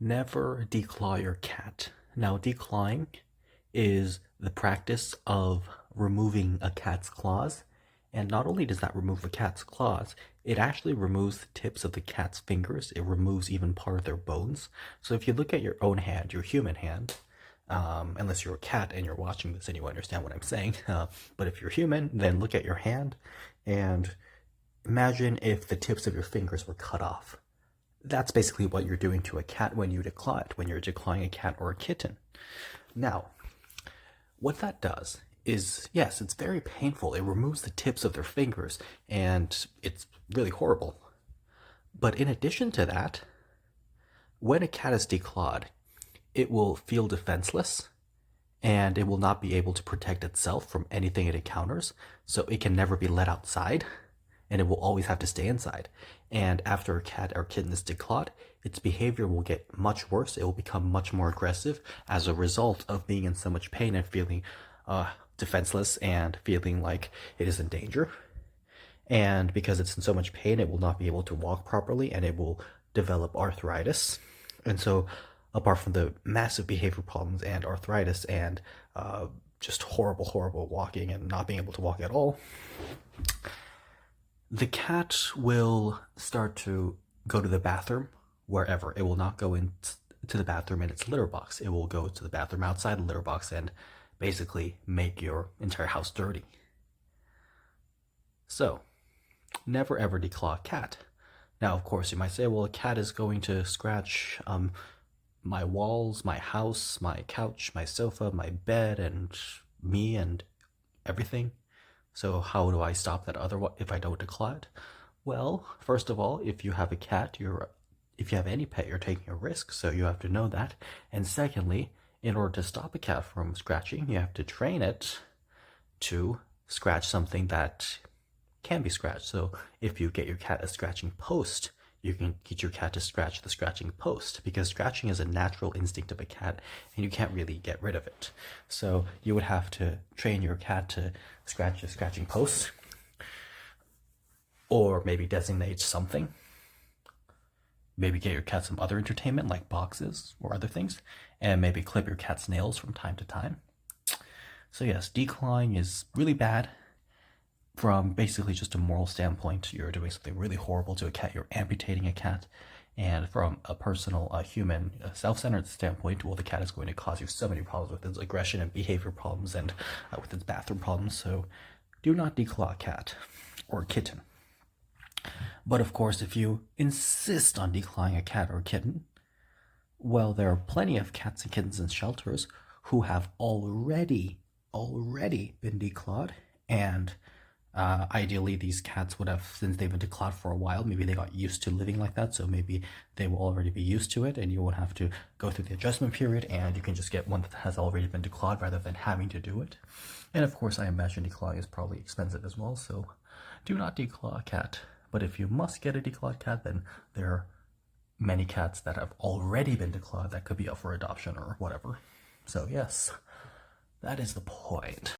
Never declaw your cat. Now, declawing is the practice of removing a cat's claws. And not only does that remove the cat's claws, it actually removes the tips of the cat's fingers. It removes even part of their bones. So if you look at your own hand, your human hand, unless you're a cat and you're watching this and you understand what I'm saying, but if you're human, then look at your hand and imagine if the tips of your fingers were cut off. That's basically what you're doing to a cat when you declaw it, when you're declawing a cat or a kitten. Now, what that does is, yes, it's very painful. It removes the tips of their fingers, and it's really horrible. But in addition to that, when a cat is declawed, it will feel defenseless, and it will not be able to protect itself from anything it encounters, so it can never be let outside, and it will always have to stay inside. And after a cat or kitten is declawed, its behavior will get much worse. It will become much more aggressive as a result of being in so much pain and feeling defenseless and feeling like it is in danger. And because it's in so much pain, it will not be able to walk properly and it will develop arthritis. And so, apart from the massive behavior problems and arthritis and just horrible, horrible walking and not being able to walk at all, the cat will start to go to the bathroom wherever. It will not go into the bathroom in its litter box. It will go to the bathroom outside the litter box and basically make your entire house dirty. So, never ever declaw a cat. Now, of course, you might say, well, a cat is going to scratch my walls, my house, my couch, my sofa, my bed, and me and everything. So how do I stop that if I don't declaw it? Well, first of all, if you have a cat, if you have any pet, you're taking a risk, so you have to know that. And secondly, in order to stop a cat from scratching, you have to train it to scratch something that can be scratched. So if you get your cat a scratching post, you can teach your cat to scratch the scratching post, because scratching is a natural instinct of a cat and you can't really get rid of it. So you would have to train your cat to scratch a scratching post, or maybe designate something. Maybe get your cat some other entertainment like boxes or other things, and maybe clip your cat's nails from time to time. So yes, declawing is really bad. From basically just a moral standpoint, you're doing something really horrible to a cat. You're amputating a cat. And from a personal, human, self-centered standpoint, well, the cat is going to cause you so many problems with its aggression and behavior problems and with its bathroom problems. So do not declaw a cat or a kitten. But of course, if you insist on declawing a cat or a kitten, well, there are plenty of cats and kittens in shelters who have already been declawed, and ideally, these cats would have, since they've been declawed for a while, maybe they got used to living like that, so maybe they will already be used to it, and you won't have to go through the adjustment period, and you can just get one that has already been declawed rather than having to do it. And of course, I imagine declawing is probably expensive as well, so do not declaw a cat. But if you must get a declawed cat, then there are many cats that have already been declawed that could be up for adoption or whatever. So yes, that is the point.